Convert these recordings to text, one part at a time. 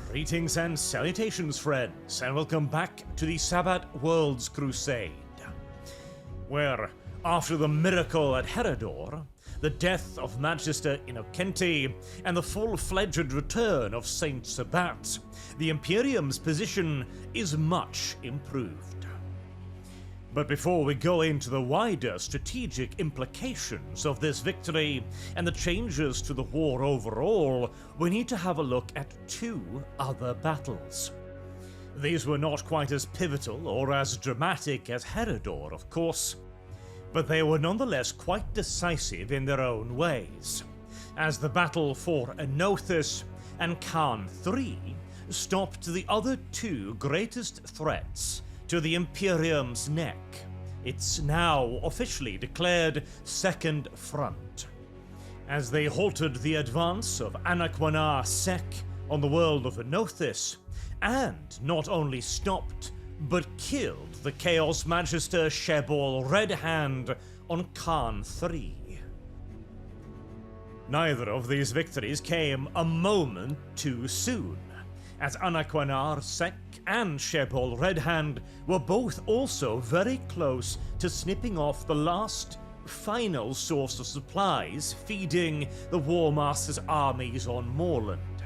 Greetings and salutations, friends, and welcome back to the Sabbat World's Crusade, where, after the miracle at Herodor, the death of Magister Inocentii, and the full-fledged return of Saint Sabbat, the Imperium's position is much improved. But before we go into the wider strategic implications of this victory and the changes to the war overall, we need to have a look at two other battles. These were not quite as pivotal or as dramatic as Herodor, of course, but they were nonetheless quite decisive in their own ways, as the battle for Enothis and Khan III stopped the other two greatest threats to the Imperium's neck, its now officially declared Second Front, as they halted the advance of Anaquanar Sec on the world of Enothis, and not only stopped, but killed the Chaos Magister Shebol Red Hand on Khan III. Neither of these victories came a moment too soon, as Anaquanar Sec and Shebol Red Hand were both also very close to snipping off the last, final source of supplies feeding the Warmaster's armies on Moorland.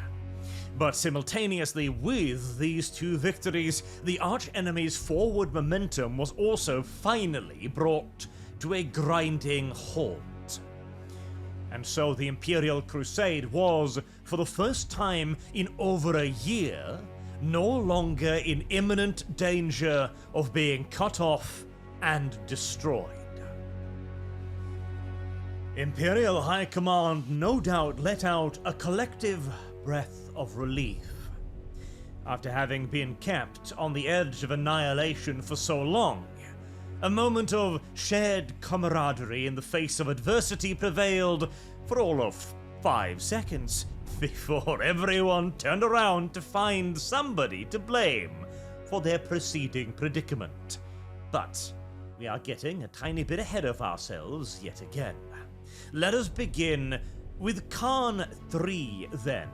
But simultaneously with these two victories, the arch-enemy's forward momentum was also finally brought to a grinding halt. And so the Imperial Crusade was, for the first time in over a year, no longer in imminent danger of being cut off and destroyed. Imperial High Command no doubt let out a collective breath of relief. After having been kept on the edge of annihilation for so long, a moment of shared camaraderie in the face of adversity prevailed for all of 5 seconds, before everyone turned around to find somebody to blame for their preceding predicament. But we are getting a tiny bit ahead of ourselves yet again. Let us begin with Khan III then,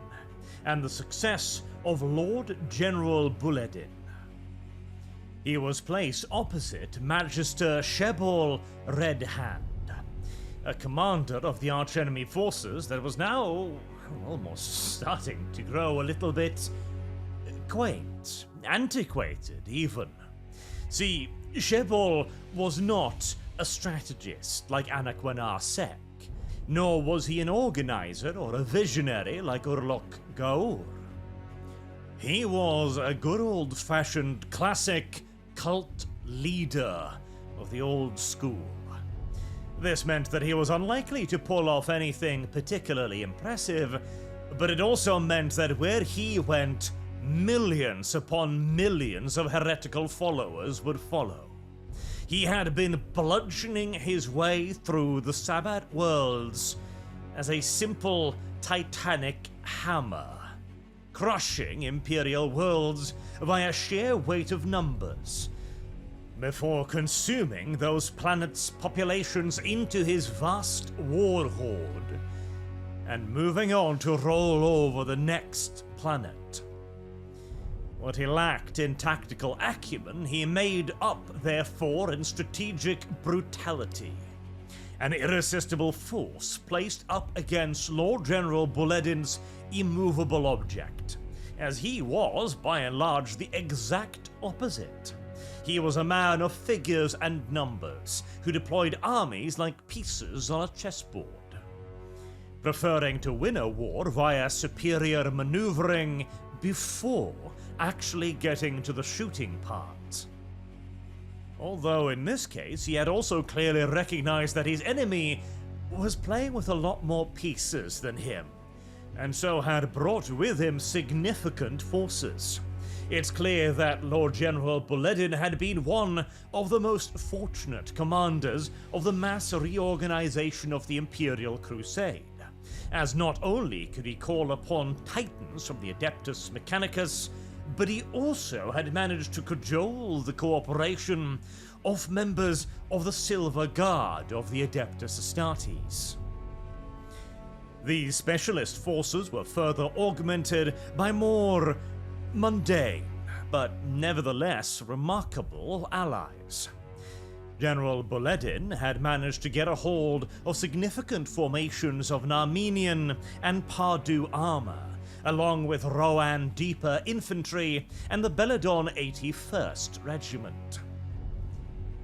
and the success of Lord General Buledin. He was placed opposite Magister Shebol Red Hand, a commander of the archenemy forces that was now almost starting to grow a little bit quaint, antiquated even. See, Shebol was not a strategist like Anaquanar Sec, nor was he an organizer or a visionary like Urlok Gaur. He was a good old-fashioned classic cult leader of the old school. This meant that he was unlikely to pull off anything particularly impressive, but it also meant that where he went, millions upon millions of heretical followers would follow. He had been bludgeoning his way through the Sabbat worlds as a simple titanic hammer, crushing Imperial worlds via sheer weight of numbers, before consuming those planets' populations into his vast war horde, and moving on to roll over the next planet. What he lacked in tactical acumen, he made up, therefore, in strategic brutality. An irresistible force placed up against Lord General Buledin's immovable object, as he was, by and large, the exact opposite. He was a man of figures and numbers, who deployed armies like pieces on a chessboard, preferring to win a war via superior maneuvering before actually getting to the shooting part. Although in this case, he had also clearly recognized that his enemy was playing with a lot more pieces than him, and so had brought with him significant forces. It's clear that Lord General Buledin had been one of the most fortunate commanders of the mass reorganization of the Imperial Crusade, as not only could he call upon titans from the Adeptus Mechanicus, but he also had managed to cajole the cooperation of members of the Silver Guard of the Adeptus Astartes. These specialist forces were further augmented by more mundane, but nevertheless remarkable allies. General Boledin had managed to get a hold of significant formations of Narmenian and Pardu armor, along with Rohan Deeper infantry and the Belladon 81st Regiment.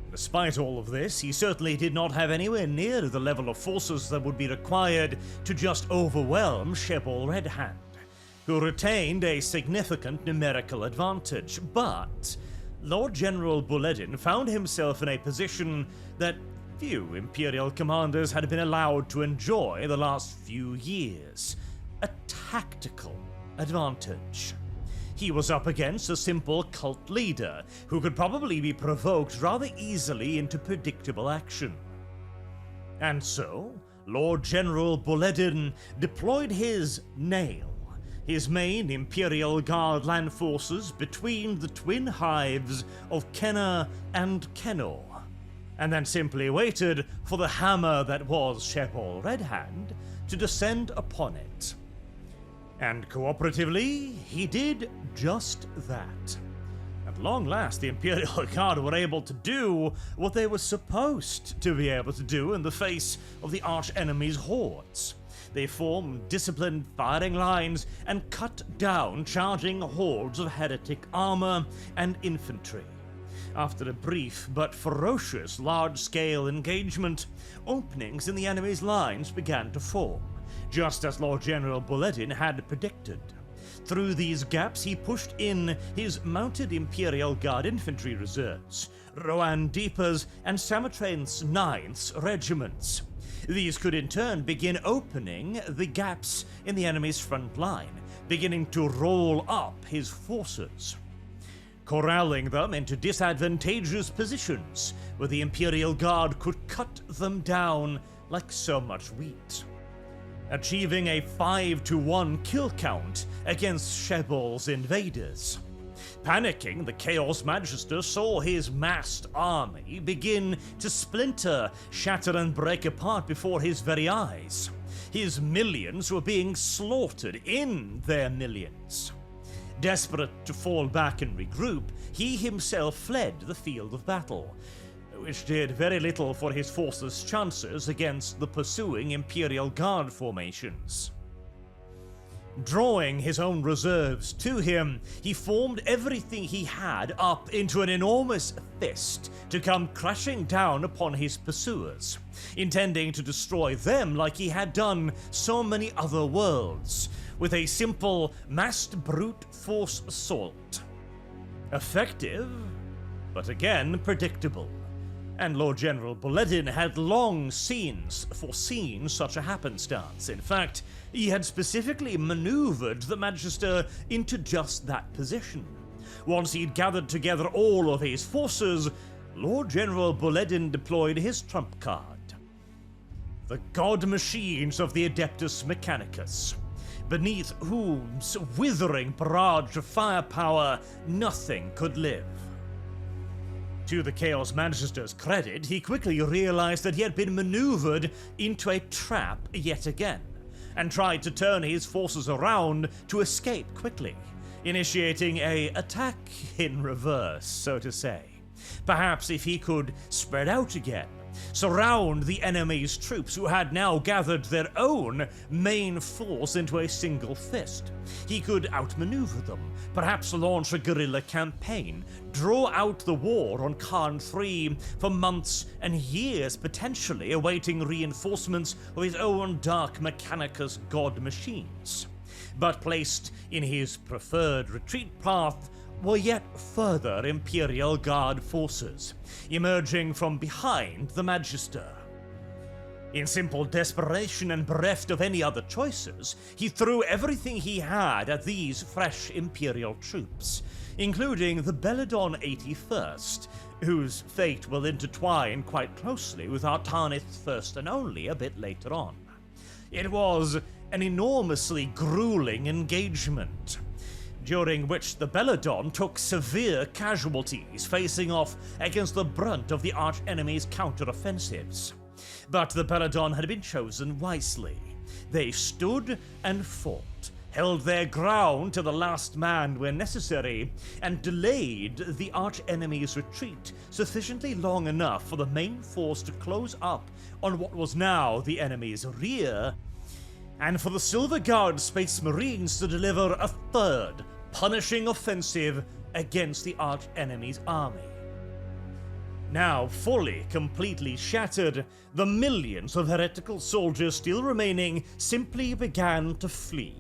Despite all of this, he certainly did not have anywhere near the level of forces that would be required to just overwhelm Shebol Redhand, who retained a significant numerical advantage, but Lord General Boledin found himself in a position that few Imperial commanders had been allowed to enjoy the last few years: a tactical advantage. He was up against a simple cult leader who could probably be provoked rather easily into predictable action. And so, Lord General Boledin deployed his Nail, his main Imperial Guard land forces, between the twin hives of Kenna and Kenor, and then simply waited for the hammer that was Shebol Redhand to descend upon it. And cooperatively, he did just that. At long last, the Imperial Guard were able to do what they were supposed to be able to do in the face of the arch-enemy's hordes. They formed disciplined firing lines and cut down charging hordes of heretic armor and infantry. After a brief but ferocious large-scale engagement, openings in the enemy's lines began to form, just as Lord General Boledin had predicted. Through these gaps, he pushed in his mounted Imperial Guard infantry reserves, Rohan Deepers and Samatran's 9th regiments. These could in turn begin opening the gaps in the enemy's front line, beginning to roll up his forces, corralling them into disadvantageous positions where the Imperial Guard could cut them down like so much wheat, achieving a 5-to-1 kill count against Shebol's invaders. Panicking, the Chaos Magister saw his massed army begin to splinter, shatter and break apart before his very eyes. His millions were being slaughtered in their millions. Desperate to fall back and regroup, he himself fled the field of battle, which did very little for his force's chances against the pursuing Imperial Guard formations. Drawing his own reserves to him, he formed everything he had up into an enormous fist to come crashing down upon his pursuers, intending to destroy them like he had done so many other worlds, with a simple massed brute force assault. Effective, but again predictable. And Lord General Boledin had long foreseen such a happenstance. In fact, he had specifically maneuvered the Magister into just that position. Once he'd gathered together all of his forces, Lord General Boledin deployed his trump card: the god machines of the Adeptus Mechanicus, beneath whose withering barrage of firepower nothing could live. To the Chaos Magister's credit, he quickly realized that he had been maneuvered into a trap yet again, and tried to turn his forces around to escape quickly, initiating an attack in reverse, so to say. Perhaps if he could spread out again, surround the enemy's troops who had now gathered their own main force into a single fist, he could outmaneuver them, perhaps launch a guerrilla campaign, draw out the war on Khan III for months and years, potentially awaiting reinforcements of his own Dark Mechanicus god machines. But placed in his preferred retreat path were yet further Imperial Guard forces, emerging from behind the Magister. In simple desperation and bereft of any other choices, he threw everything he had at these fresh Imperial troops, including the Belladon 81st, whose fate will intertwine quite closely with Artanith's first and only a bit later on. It was an enormously grueling engagement, during which the Belladon took severe casualties, facing off against the brunt of the arch-enemy's counter-offensives. But the Belladon had been chosen wisely, They stood and fought, held their ground to the last man where necessary, and delayed the arch-enemy's retreat sufficiently long enough for the main force to close up on what was now the enemy's rear, and for the Silver Guard Space Marines to deliver a third, punishing offensive against the arch-enemy's army. Now fully, completely shattered, the millions of heretical soldiers still remaining simply began to flee,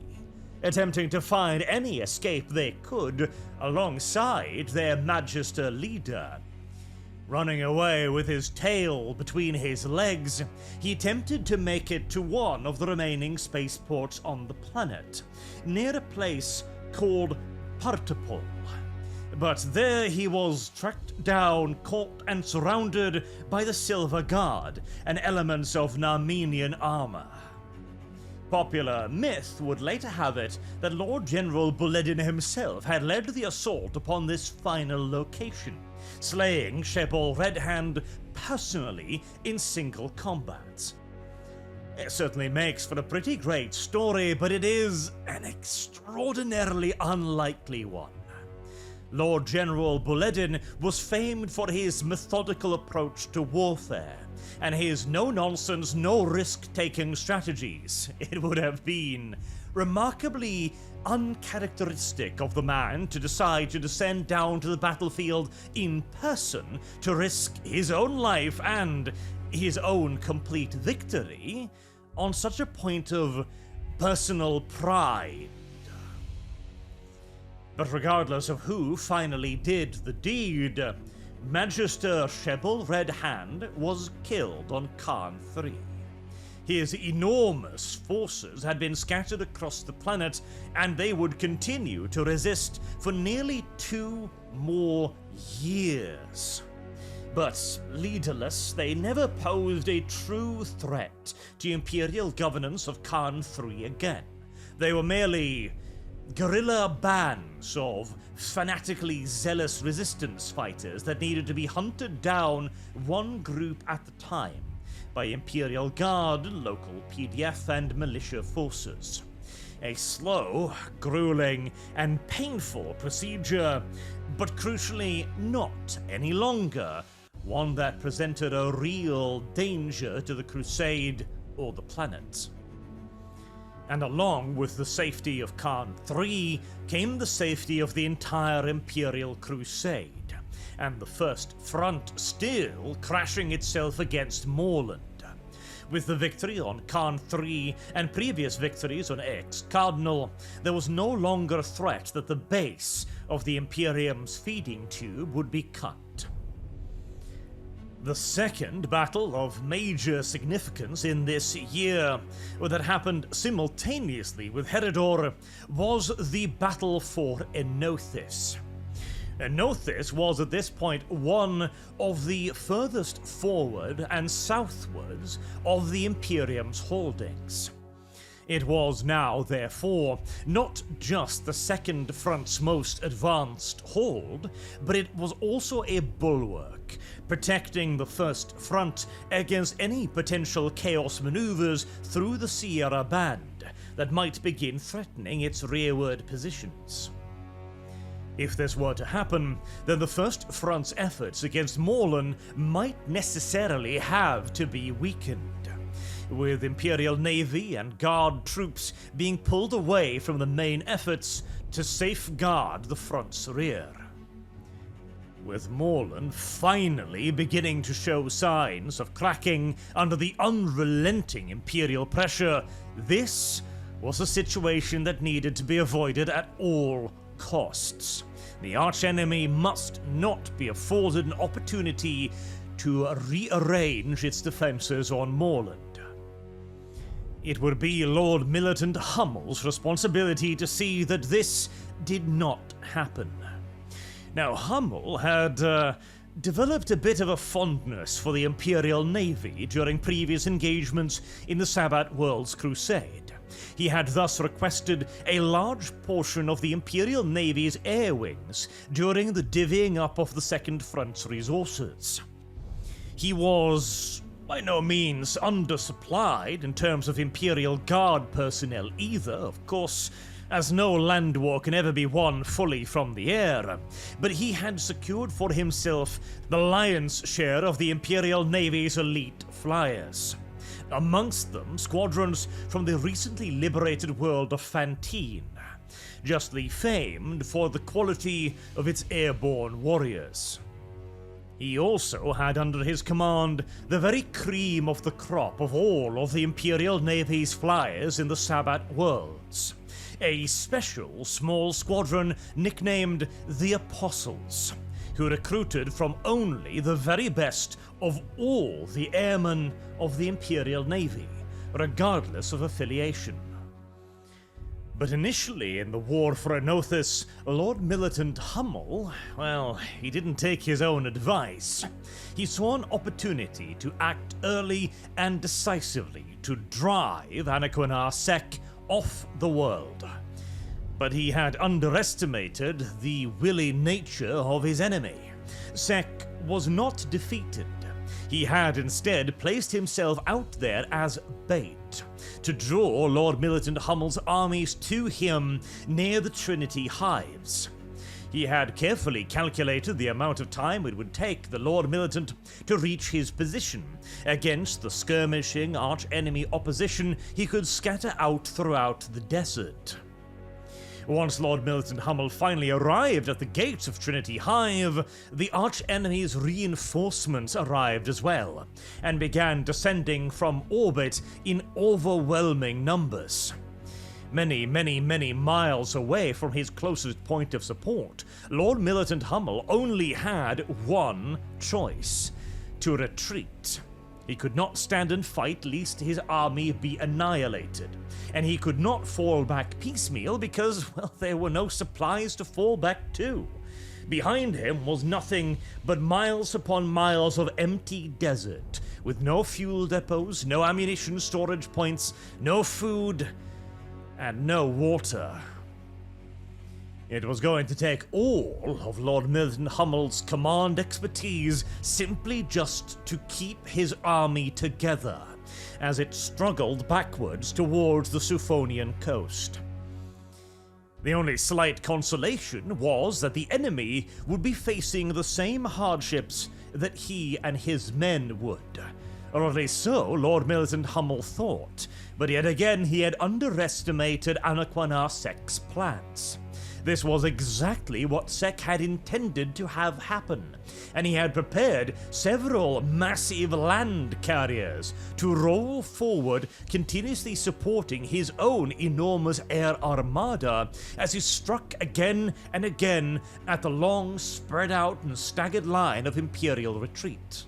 attempting to find any escape they could alongside their Magister leader. Running away with his tail between his legs, he attempted to make it to one of the remaining spaceports on the planet, near a place called Partopol. But there he was tracked down, caught and surrounded by the Silver Guard and elements of Narmenian armor. Popular myth would later have it that Lord General Buledin himself had led the assault upon this final location, slaying Shebol Redhand personally in single combat. It certainly makes for a pretty great story, but it is an extraordinarily unlikely one. Lord General Buledin was famed for his methodical approach to warfare, and his no-nonsense, no-risk-taking strategies. It would have been remarkably uncharacteristic of the man to decide to descend down to the battlefield in person to risk his own life and his own complete victory on such a point of personal pride. But regardless of who finally did the deed, Magister Shebol Redhand was killed on Karn 3. His enormous forces had been scattered across the planet, and they would continue to resist for nearly 2 more years. But leaderless, they never posed a true threat to Imperial governance of Karn 3 again. They were merely guerrilla bands of fanatically zealous resistance fighters that needed to be hunted down one group at a time by Imperial Guard, local PDF, and militia forces. A slow, grueling, and painful procedure, but crucially not any longer one that presented a real danger to the Crusade or the planet. And along with the safety of Karn 3 came the safety of the entire Imperial Crusade, and the First Front still crashing itself against Morland. With the victory on Karn 3 and previous victories on X Cardinal, there was no longer a threat that the base of the Imperium's feeding tube would be cut. The second battle of major significance in this year, that happened simultaneously with Herodor, was the battle for Enothis. Enothis was at this point one of the furthest forward and southwards of the Imperium's holdings. It was now, therefore, not just the Second Front's most advanced hold, but it was also a bulwark, protecting the First Front against any potential chaos maneuvers through the Sierra Band that might begin threatening its rearward positions. If this were to happen, then the First Front's efforts against Morlan might necessarily have to be weakened, with Imperial Navy and Guard troops being pulled away from the main efforts to safeguard the front's rear. With Morlan finally beginning to show signs of cracking under the unrelenting Imperial pressure, this was a situation that needed to be avoided at all costs. The archenemy must not be afforded an opportunity to rearrange its defenses on Morland. It would be Lord Militant Hummel's responsibility to see that this did not happen. Now, Hummel had developed a bit of a fondness for the Imperial Navy during previous engagements in the Sabbat World's Crusade. He had thus requested a large portion of the Imperial Navy's air wings during the divvying up of the Second Front's resources. He was by no means undersupplied in terms of Imperial Guard personnel either, of course, as no land war can ever be won fully from the air, but he had secured for himself the lion's share of the Imperial Navy's elite flyers. Amongst them, squadrons from the recently liberated world of Fantine, justly famed for the quality of its airborne warriors. He also had under his command the very cream of the crop of all of the Imperial Navy's flyers in the Sabbat worlds, a special small squadron nicknamed the Apostles, who recruited from only the very best of all the airmen of the Imperial Navy, regardless of affiliation. But initially in the War for Enothis, Lord Militant Hummel, well, he didn't take his own advice. He saw an opportunity to act early and decisively to drive Anaquinar Sek off the world. But he had underestimated the willy nature of his enemy. Sek was not defeated. He had instead placed himself out there as bait, to draw Lord Militant Hummel's armies to him near the Trinity Hives. He had carefully calculated the amount of time it would take the Lord Militant to reach his position against the skirmishing arch-enemy opposition he could scatter out throughout the desert. Once Lord Militant Hummel finally arrived at the gates of Trinity Hive, the arch-enemy's reinforcements arrived as well, and began descending from orbit in overwhelming numbers. Many miles away from his closest point of support, Lord Militant Hummel only had one choice: to retreat. He could not stand and fight lest his army be annihilated, and he could not fall back piecemeal because, well, there were no supplies to fall back to. Behind him was nothing but miles upon miles of empty desert, with no fuel depots, no ammunition storage points, no food, and no water. It was going to take all of Lord Militant Hummel's command expertise simply just to keep his army together as it struggled backwards towards the Zophonian coast. The only slight consolation was that the enemy would be facing the same hardships that he and his men would. Or at least so Lord Militant Hummel thought, but yet again he had underestimated Anaquinar Sek's plans. This was exactly what Sek had intended to have happen, and he had prepared several massive land carriers to roll forward, continuously supporting his own enormous air armada as he struck again and again at the long, spread out and staggered line of Imperial retreat.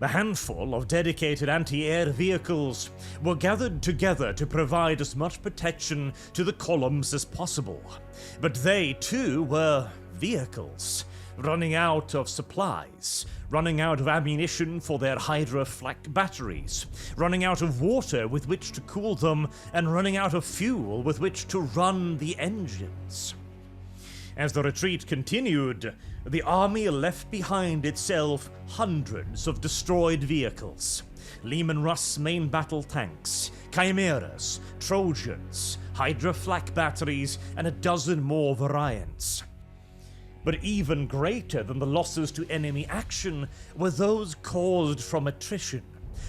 The handful of dedicated anti-air vehicles were gathered together to provide as much protection to the columns as possible, but they too were vehicles, running out of supplies, running out of ammunition for their Hydra flak batteries, running out of water with which to cool them, and running out of fuel with which to run the engines. As the retreat continued, the army left behind itself hundreds of destroyed vehicles, Leman Russ's main battle tanks, Chimeras, Trojans, Hydra flak batteries, and a dozen more variants. But even greater than the losses to enemy action were those caused from attrition,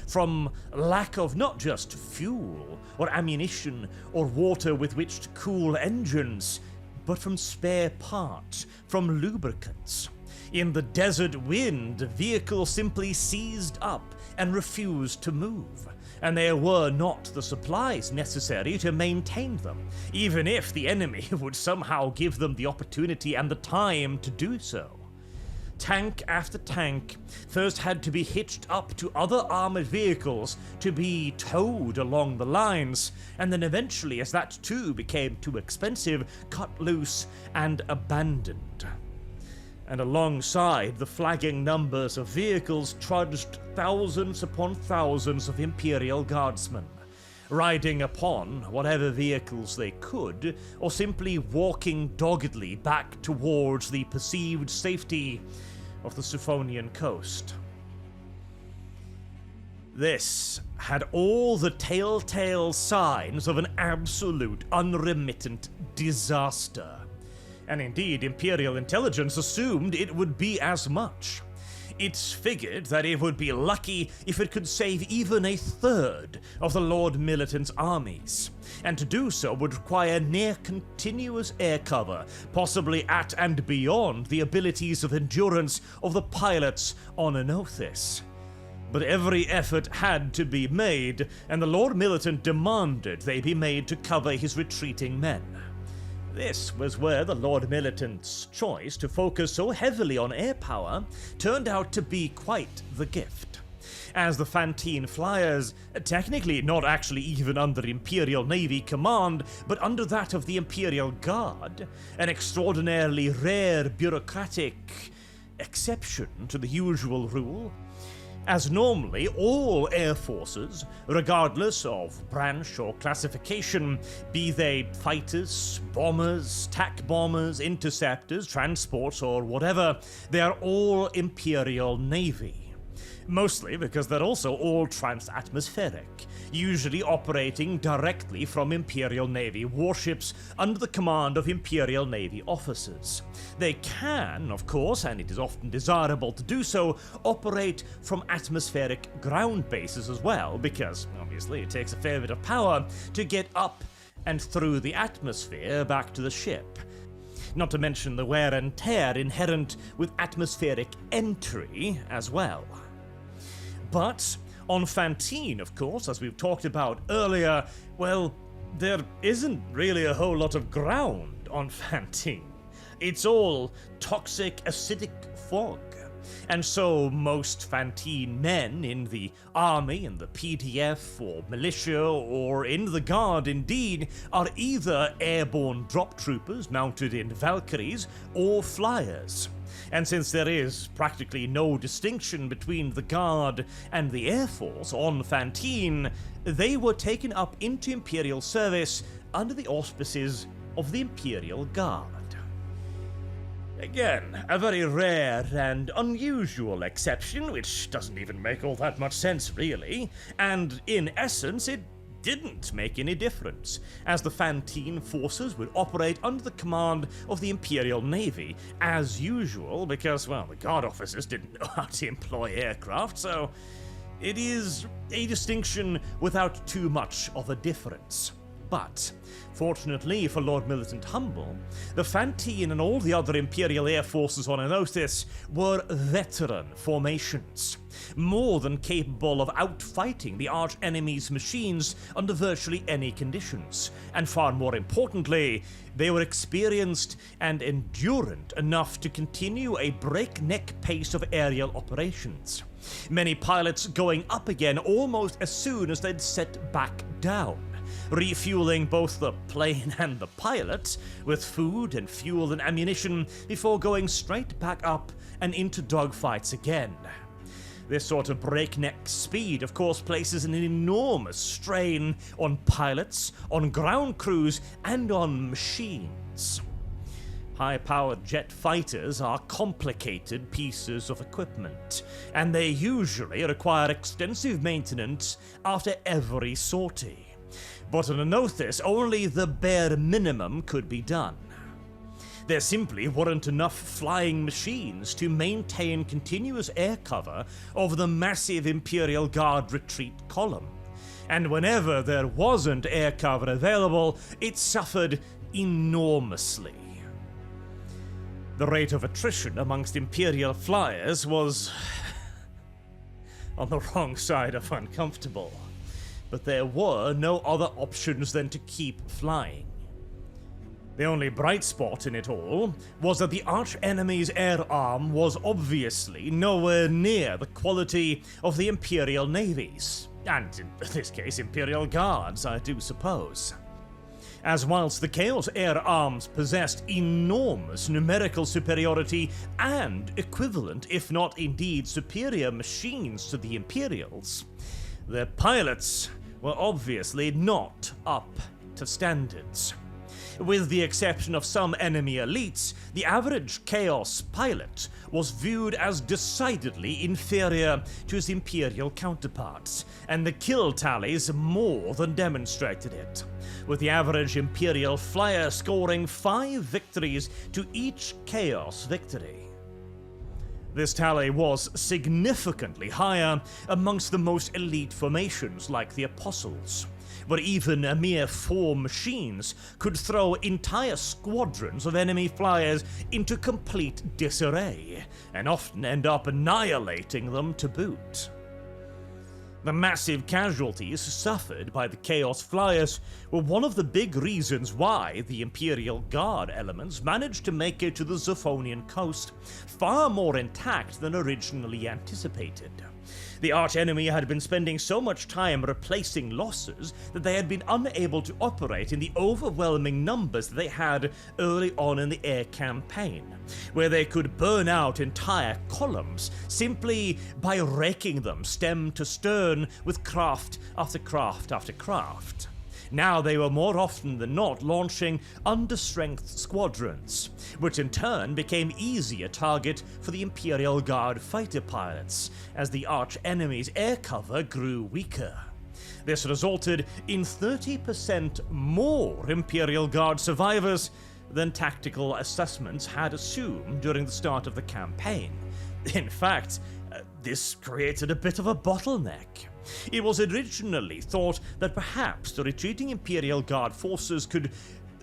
from lack of not just fuel or ammunition or water with which to cool engines, but from spare parts, from lubricants. In the desert wind, vehicles simply seized up and refused to move, and there were not the supplies necessary to maintain them, even if the enemy would somehow give them the opportunity and the time to do so. Tank after tank first had to be hitched up to other armored vehicles to be towed along the lines, and then eventually, as that too became too expensive, cut loose and abandoned. And alongside the flagging numbers of vehicles trudged thousands upon thousands of Imperial Guardsmen, riding upon whatever vehicles they could, or simply walking doggedly back towards the perceived safety of the Zophonian coast. This had all the telltale signs of an absolute, unremittent disaster. And indeed, Imperial intelligence assumed it would be as much. It's figured that it would be lucky if it could save even a third of the Lord Militant's armies, and to do so would require near-continuous air cover, possibly at and beyond the abilities of endurance of the pilots on Enothis. But every effort had to be made, and the Lord Militant demanded they be made to cover his retreating men. This was where the Lord Militant's choice to focus so heavily on air power turned out to be quite the gift. As the Fantine Flyers, technically not actually even under Imperial Navy command, but under that of the Imperial Guard, an extraordinarily rare bureaucratic exception to the usual rule, as normally all air forces, regardless of branch or classification, be they fighters, bombers, tac bombers, interceptors, transports, or whatever, they are all Imperial Navy. Mostly because they're also all trans-atmospheric, usually operating directly from Imperial Navy warships under the command of Imperial Navy officers. They can, of course, and it is often desirable to do so, operate from atmospheric ground bases as well, because obviously it takes a fair bit of power to get up and through the atmosphere back to the ship. Not to mention the wear and tear inherent with atmospheric entry as well. But on Fantine, of course, as we've talked about earlier, well, there isn't really a whole lot of ground on Fantine. It's all toxic, acidic fog. And so most Fantine men in the army, in the PDF, or militia, or in the guard indeed, are either airborne drop troopers mounted in Valkyries, or flyers. And since there is practically no distinction between the Guard and the Air Force on Fantine, they were taken up into Imperial service under the auspices of the Imperial Guard. Again, a very rare and unusual exception, which doesn't even make all that much sense really, and in essence it didn't make any difference, as the Fantine forces would operate under the command of the Imperial Navy, as usual, because, well, the Guard officers didn't know how to employ aircraft, so it is a distinction without too much of a difference. But, fortunately for Lord Militant Humble, the Fantine and all the other Imperial Air Forces on Enothis were veteran formations, more than capable of outfighting the arch-enemy's machines under virtually any conditions, and far more importantly, they were experienced and endurant enough to continue a breakneck pace of aerial operations, many pilots going up again almost as soon as they'd set back down, refueling both the plane and the pilot with food and fuel and ammunition before going straight back up and into dogfights again. This sort of breakneck speed, of course, places an enormous strain on pilots, on ground crews, and on machines. High-powered jet fighters are complicated pieces of equipment, and they usually require extensive maintenance after every sortie. But on Enothis, only the bare minimum could be done. There simply weren't enough flying machines to maintain continuous air cover over the massive Imperial Guard retreat column, and whenever there wasn't air cover available, it suffered enormously. The rate of attrition amongst Imperial flyers was on the wrong side of uncomfortable. But there were no other options than to keep flying. The only bright spot in it all was that the arch-enemy's air arm was obviously nowhere near the quality of the Imperial Navies, and in this case Imperial Guards, I do suppose. As whilst the Chaos air arms possessed enormous numerical superiority and equivalent, if not indeed superior machines to the Imperials, their pilots were obviously not up to standards. With the exception of some enemy elites, the average Chaos pilot was viewed as decidedly inferior to his Imperial counterparts, and the kill tallies more than demonstrated it, with the average Imperial flyer scoring 5 victories to each Chaos victory. This tally was significantly higher amongst the most elite formations like the Apostles, where even a mere 4 machines could throw entire squadrons of enemy flyers into complete disarray, and often end up annihilating them to boot. The massive casualties suffered by the Chaos Flyers were one of the big reasons why the Imperial Guard elements managed to make it to the Zophonian coast far more intact than originally anticipated. The archenemy had been spending so much time replacing losses that they had been unable to operate in the overwhelming numbers that they had early on in the air campaign, where they could burn out entire columns simply by raking them stem to stern with craft after craft after craft. Now they were more often than not launching understrength squadrons, which in turn became easier target for the Imperial Guard fighter pilots, as the arch-enemy's air cover grew weaker. This resulted in 30% more Imperial Guard survivors than tactical assessments had assumed during the start of the campaign. In fact, this created a bit of a bottleneck. It was originally thought that perhaps the retreating Imperial Guard forces could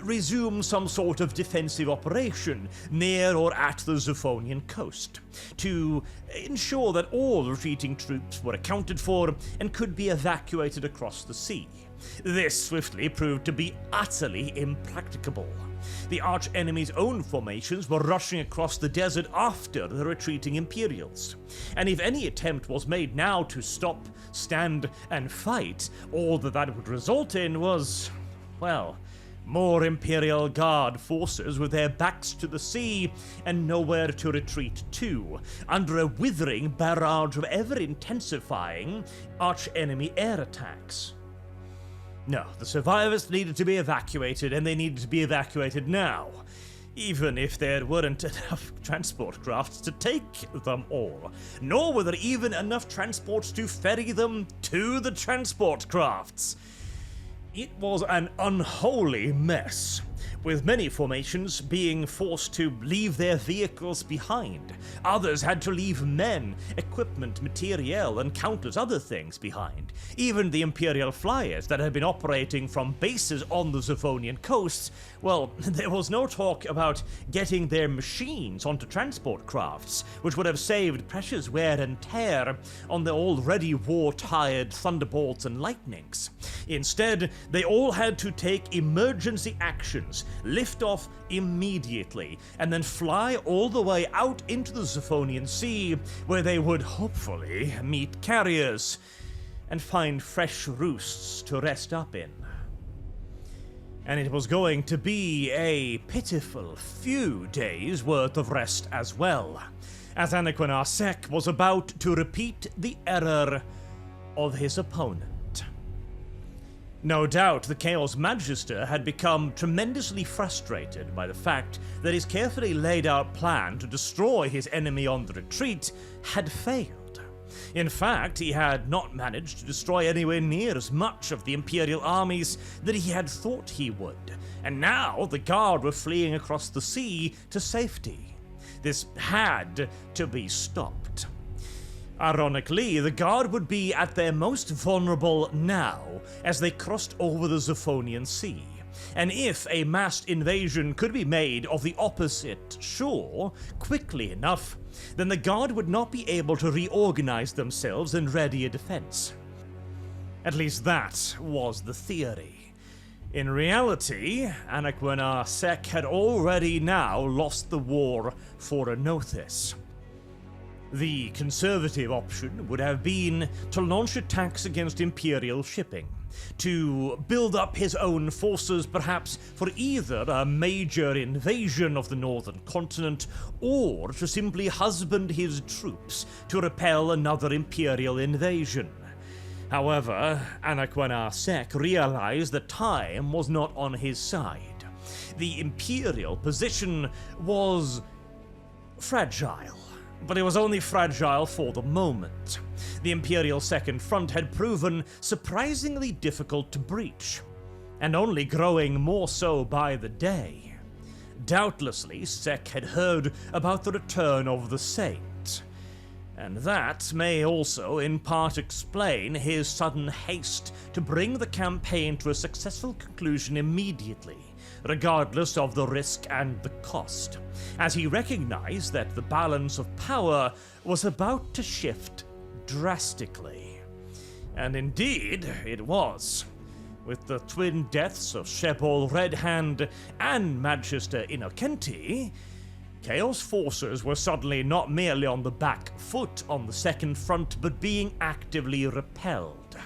resume some sort of defensive operation near or at the Zophonian coast, to ensure that all retreating troops were accounted for and could be evacuated across the sea. This swiftly proved to be utterly impracticable. The arch-enemy's own formations were rushing across the desert after the retreating Imperials, and if any attempt was made now to stop, stand, and fight, all that would result in was, well, more Imperial Guard forces with their backs to the sea and nowhere to retreat to, under a withering barrage of ever-intensifying arch-enemy air attacks. No, the survivors needed to be evacuated, and they needed to be evacuated now, even if there weren't enough transport crafts to take them all, nor were there even enough transports to ferry them to the transport crafts. It was an unholy mess, with many formations being forced to leave their vehicles behind. Others had to leave men, equipment, materiel, and countless other things behind. Even the Imperial flyers that had been operating from bases on the Zophonian coasts, well, there was no talk about getting their machines onto transport crafts, which would have saved precious wear and tear on the already war-tired Thunderbolts and Lightnings. Instead, they all had to take emergency actions, lift off immediately, and then fly all the way out into the Zophonian Sea, where they would hopefully meet carriers and find fresh roosts to rest up in. And it was going to be a pitiful few days' worth of rest as well, as Anaquinar Sek was about to repeat the error of his opponent. No doubt the Chaos Magister had become tremendously frustrated by the fact that his carefully laid out plan to destroy his enemy on the retreat had failed. In fact, he had not managed to destroy anywhere near as much of the Imperial armies that he had thought he would, and now the Guard were fleeing across the sea to safety. This had to be stopped. Ironically, the Guard would be at their most vulnerable now as they crossed over the Zophonian Sea, and if a massed invasion could be made of the opposite shore quickly enough, then the Guard would not be able to reorganize themselves and ready a defense. At least that was the theory. In reality, Anaquinar Sek had already now lost the war for Enothis. The conservative option would have been to launch attacks against Imperial shipping, to build up his own forces perhaps for either a major invasion of the northern continent, or to simply husband his troops to repel another Imperial invasion. However, Anaquinar Sek realized that time was not on his side, The Imperial position was fragile, but it was only fragile for the moment. The Imperial Second Front had proven surprisingly difficult to breach, and only growing more so by the day. Doubtlessly, Sek had heard about the return of the Saint, and that may also in part explain his sudden haste to bring the campaign to a successful conclusion immediately, regardless of the risk and the cost, as he recognized that the balance of power was about to shift drastically. And indeed, it was. With the twin deaths of Shebol Redhand and Manchester Innocenti, Chaos forces were suddenly not merely on the back foot on the Second Front, but being actively repelled.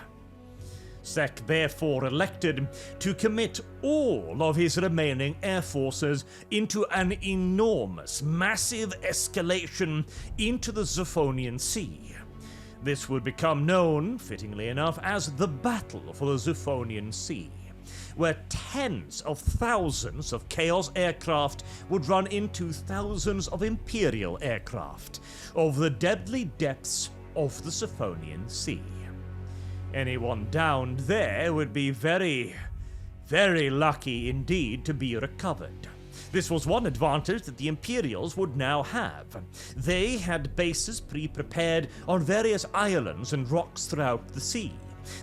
Sek therefore elected to commit all of his remaining air forces into an enormous, massive escalation into the Zophonian Sea. This would become known, fittingly enough, as the Battle for the Zophonian Sea, where tens of thousands of Chaos aircraft would run into thousands of Imperial aircraft over the deadly depths of the Zophonian Sea. Anyone downed there would be very, very lucky indeed to be recovered. This was one advantage that the Imperials would now have. They had bases pre-prepared on various islands and rocks throughout the sea.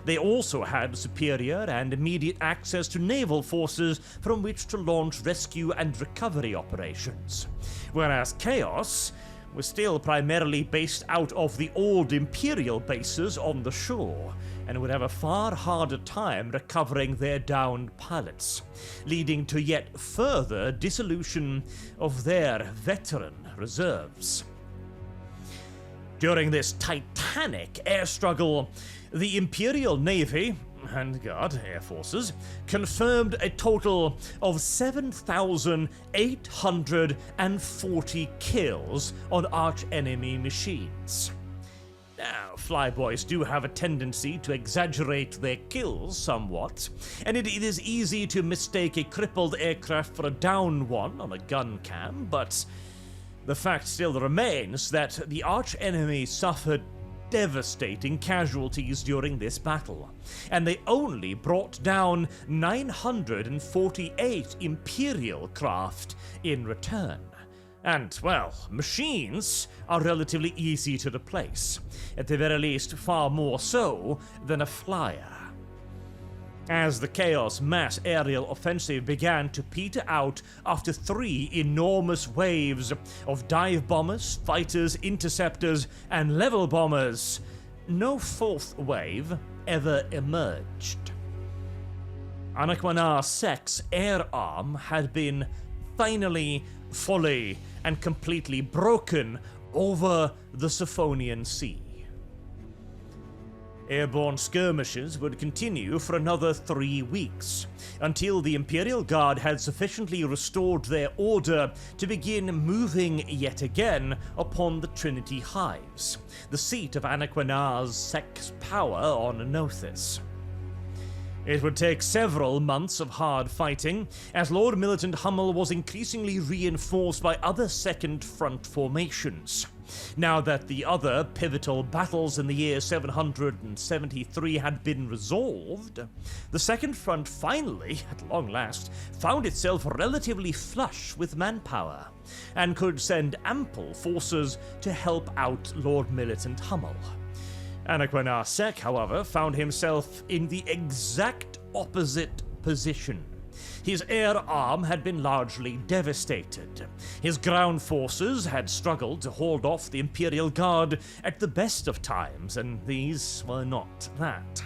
They also had superior and immediate access to naval forces from which to launch rescue and recovery operations, whereas Chaos was still primarily based out of the old Imperial bases on the shore, and would have a far harder time recovering their downed pilots, leading to yet further dissolution of their veteran reserves. During this titanic air struggle, the Imperial Navy and Air Forces confirmed a total of 7,840 kills on arch-enemy machines. Now, flyboys do have a tendency to exaggerate their kills somewhat, and it is easy to mistake a crippled aircraft for a downed one on a gun cam, but the fact still remains that the arch-enemy suffered devastating casualties during this battle, and they only brought down 948 Imperial craft in return. And, well, machines are relatively easy to replace, at the very least far more so than a flyer. As the Chaos mass aerial offensive began to peter out after 3 enormous waves of dive bombers, fighters, interceptors, and level bombers, no 4th wave ever emerged. Anaquanar Sek's air arm had been finally, fully, and completely broken over the Zophonian Sea. Airborne skirmishes would continue for another 3 weeks, until the Imperial Guard had sufficiently restored their order to begin moving yet again upon the Trinity Hives, the seat of Anaquanar Sek's power on Enothis. It would take several months of hard fighting, as Lord Militant Hummel was increasingly reinforced by other Second Front formations. Now that the other pivotal battles in the year 773 had been resolved, the Second Front finally, at long last, found itself relatively flush with manpower, and could send ample forces to help out Lord Militant Hummel. Anaquanar Sek, however, found himself in the exact opposite position. His air arm had been largely devastated. His ground forces had struggled to hold off the Imperial Guard at the best of times, and these were not that.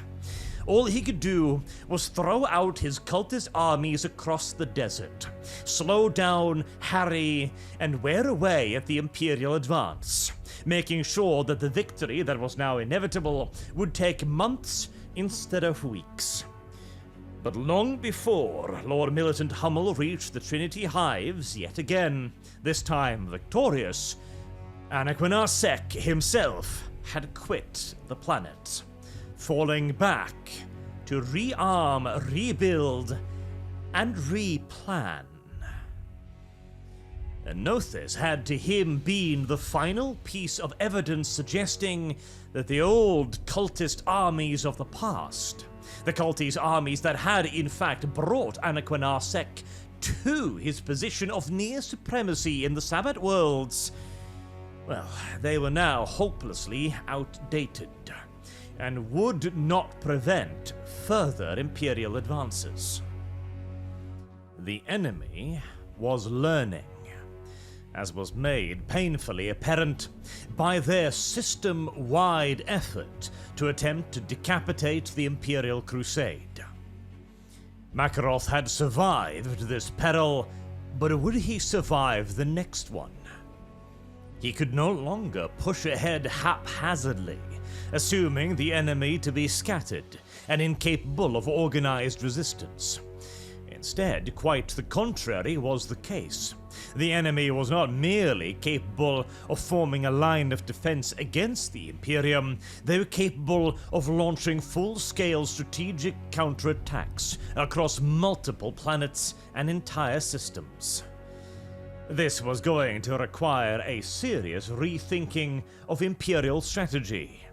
All he could do was throw out his cultist armies across the desert, slow down, harry, and wear away at the Imperial advance, making sure that the victory that was now inevitable would take months instead of weeks. But long before Lord Militant Hummel reached the Trinity Hives yet again, this time victorious, Anaquanar Sek himself had quit the planet, falling back to rearm, rebuild, and replan. Enothis had to him been the final piece of evidence suggesting that the old cultist armies of the past, the cultist armies that had in fact brought Anaquinarsec to his position of near supremacy in the Sabbat worlds, well, they were now hopelessly outdated, and would not prevent further Imperial advances. The enemy was learning, as was made painfully apparent by their system-wide effort to attempt to decapitate the Imperial Crusade. Macaroth had survived this peril, but would he survive the next one? He could no longer push ahead haphazardly, assuming the enemy to be scattered and incapable of organized resistance. Instead, quite the contrary was the case. The enemy was not merely capable of forming a line of defense against the Imperium, they were capable of launching full-scale strategic counterattacks across multiple planets and entire systems. This was going to require a serious rethinking of Imperial strategy,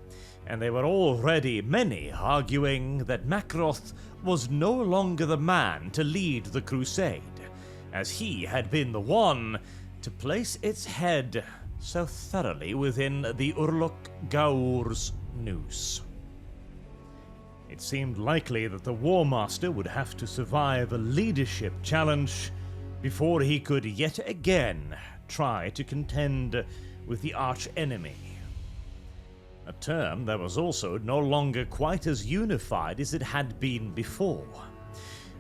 and there were already many arguing that Macaroth was no longer the man to lead the Crusade, as he had been the one to place its head so thoroughly within the Urluk Gaur's noose. It seemed likely that the Warmaster would have to survive a leadership challenge before he could yet again try to contend with the arch-enemy. A term that was also no longer quite as unified as it had been before.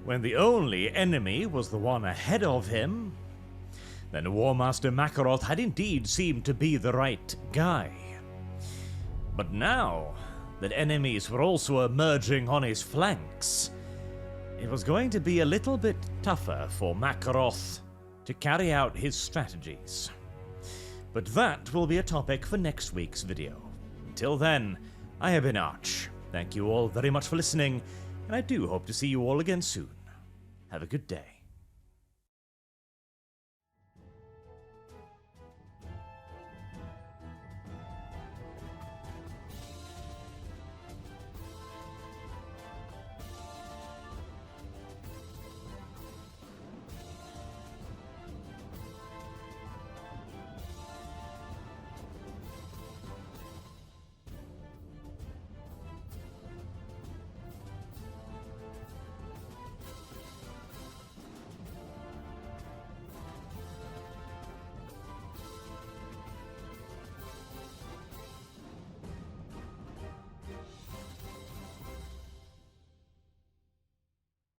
When the only enemy was the one ahead of him, then Warmaster Macaroth had indeed seemed to be the right guy. But now that enemies were also emerging on his flanks, it was going to be a little bit tougher for Macaroth to carry out his strategies. But that will be a topic for next week's video. Until then, I have been Arch. Thank you all very much for listening, and I do hope to see you all again soon. Have a good day.